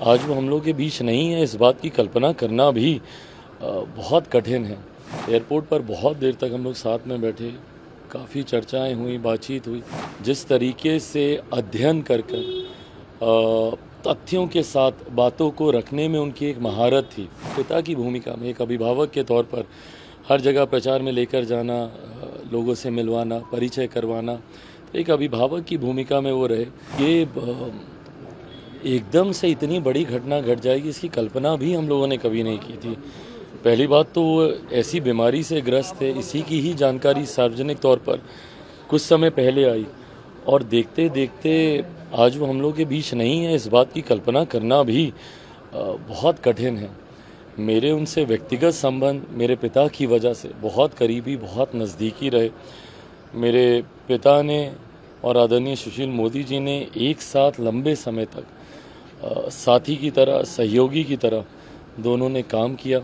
आज वो हम लोग के बीच नहीं है, इस बात की कल्पना करना भी बहुत कठिन है। एयरपोर्ट पर बहुत देर तक हम लोग साथ में बैठे, काफ़ी चर्चाएं हुई, बातचीत हुई। जिस तरीके से अध्ययन कर तथ्यों के साथ बातों को रखने में उनकी एक महारत थी। पिता की भूमिका में एक अभिभावक के तौर पर हर जगह प्रचार में लेकर जाना, लोगों से मिलवाना, परिचय करवाना, एक अभिभावक की भूमिका में वो रहे। ये एकदम से इतनी बड़ी घटना घट जाएगी, इसकी कल्पना भी हम लोगों ने कभी नहीं की थी। पहली बात तो वो ऐसी बीमारी से ग्रस्त है, इसी की ही जानकारी सार्वजनिक तौर पर कुछ समय पहले आई और देखते देखते आज वो हम लोग के बीच नहीं है, इस बात की कल्पना करना भी बहुत कठिन है। मेरे उनसे व्यक्तिगत संबंध मेरे पिता की वजह से बहुत करीबी, बहुत नज़दीकी रहे। मेरे पिता ने और आदरणीय सुशील मोदी जी ने एक साथ लंबे समय तक साथी की तरह, सहयोगी की तरह दोनों ने काम किया।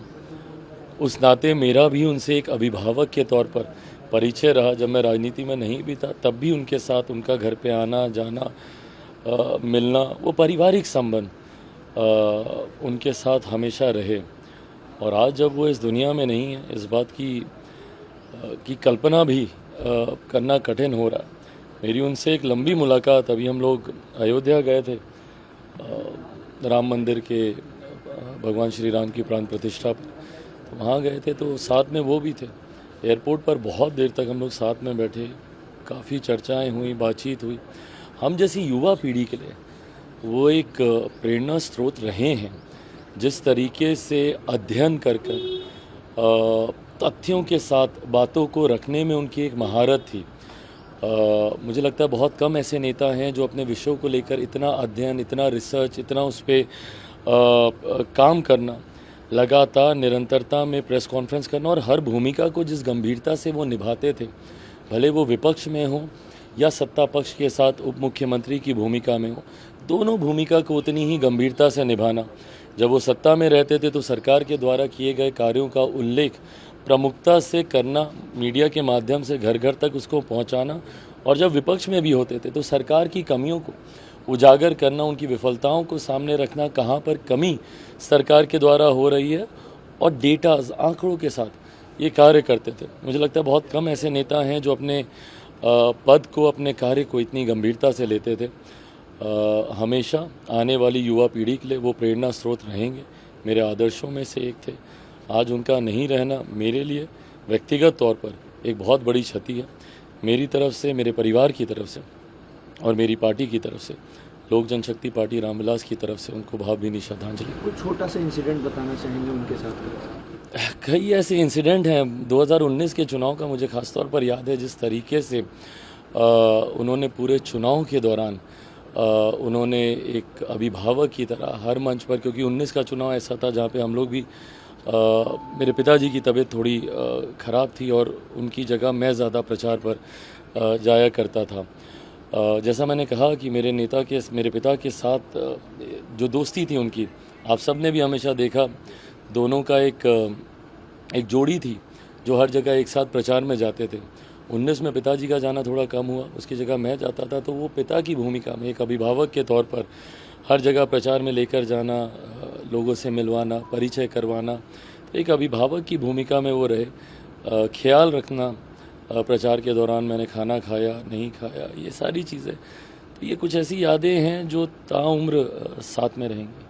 उस नाते मेरा भी उनसे एक अभिभावक के तौर पर परिचय रहा। जब मैं राजनीति में नहीं भी था तब भी उनके साथ उनका घर पे आना जाना, मिलना, वो पारिवारिक संबंध उनके साथ हमेशा रहे। और आज जब वो इस दुनिया में नहीं है, इस बात की कल्पना भी करना कठिन हो रहा। मेरी उनसे एक लंबी मुलाकात, अभी हम लोग अयोध्या गए थे राम मंदिर के भगवान श्री राम की प्राण प्रतिष्ठा पर, तो वहाँ गए थे तो साथ में वो भी थे। एयरपोर्ट पर बहुत देर तक हम लोग साथ में बैठे, काफ़ी चर्चाएं हुई, बातचीत हुई। हम जैसी युवा पीढ़ी के लिए वो एक प्रेरणा स्रोत रहे हैं। जिस तरीके से अध्ययन कर तथ्यों के साथ बातों को रखने में उनकी एक महारत थी। मुझे लगता है बहुत कम ऐसे नेता हैं जो अपने विषयों को लेकर इतना अध्ययन, इतना रिसर्च, इतना उस पर काम करना, लगातार निरंतरता में प्रेस कॉन्फ्रेंस करना और हर भूमिका को जिस गंभीरता से वो निभाते थे, भले वो विपक्ष में हो या सत्ता पक्ष के साथ उप मुख्यमंत्री की भूमिका में हो, दोनों भूमिका को उतनी ही गंभीरता से निभाना। जब वो सत्ता में रहते थे तो सरकार के द्वारा किए गए कार्यों का उल्लेख प्रमुखता से करना, मीडिया के माध्यम से घर घर तक उसको पहुंचाना, और जब विपक्ष में भी होते थे तो सरकार की कमियों को उजागर करना, उनकी विफलताओं को सामने रखना, कहाँ पर कमी सरकार के द्वारा हो रही है, और डेटाज, आंकड़ों के साथ ये कार्य करते थे। मुझे लगता है बहुत कम ऐसे नेता हैं जो अपने पद को, अपने कार्य को इतनी गंभीरता से लेते थे। हमेशा आने वाली युवा पीढ़ी के लिए वो प्रेरणा स्रोत रहेंगे। मेरे आदर्शों में से एक थे। आज उनका नहीं रहना मेरे लिए व्यक्तिगत तौर पर एक बहुत बड़ी क्षति है। मेरी तरफ से, मेरे परिवार की तरफ से और मेरी पार्टी की तरफ से, लोक जनशक्ति पार्टी रामविलास की तरफ से उनको भावभीनी श्रद्धांजलि। कुछ छोटा सा इंसिडेंट बताना चाहेंगे उनके साथ? कई ऐसे इंसिडेंट हैं। 2019 के चुनाव का मुझे खासतौर पर याद है, जिस तरीके से उन्होंने पूरे चुनाव के दौरान उन्होंने एक अभिभावक की तरह हर मंच पर, क्योंकि 19 का चुनाव ऐसा था जहाँ पे हम लोग भी, मेरे पिताजी की तबीयत थोड़ी ख़राब थी और उनकी जगह मैं ज़्यादा प्रचार पर जाया करता था। जैसा मैंने कहा कि मेरे पिता के साथ जो दोस्ती थी उनकी, आप सब ने भी हमेशा देखा, दोनों का एक जोड़ी थी जो हर जगह एक साथ प्रचार में जाते थे। 19 में पिताजी का जाना थोड़ा कम हुआ, उसकी जगह मैं जाता था, तो वो पिता की भूमिका में एक अभिभावक के तौर पर हर जगह प्रचार में लेकर जाना, लोगों से मिलवाना, परिचय करवाना, तो एक अभिभावक की भूमिका में वो रहे। ख्याल रखना, प्रचार के दौरान मैंने खाना खाया नहीं खाया, ये सारी चीज़ें, तो ये कुछ ऐसी यादें हैं जो ताउम्र साथ में रहेंगी।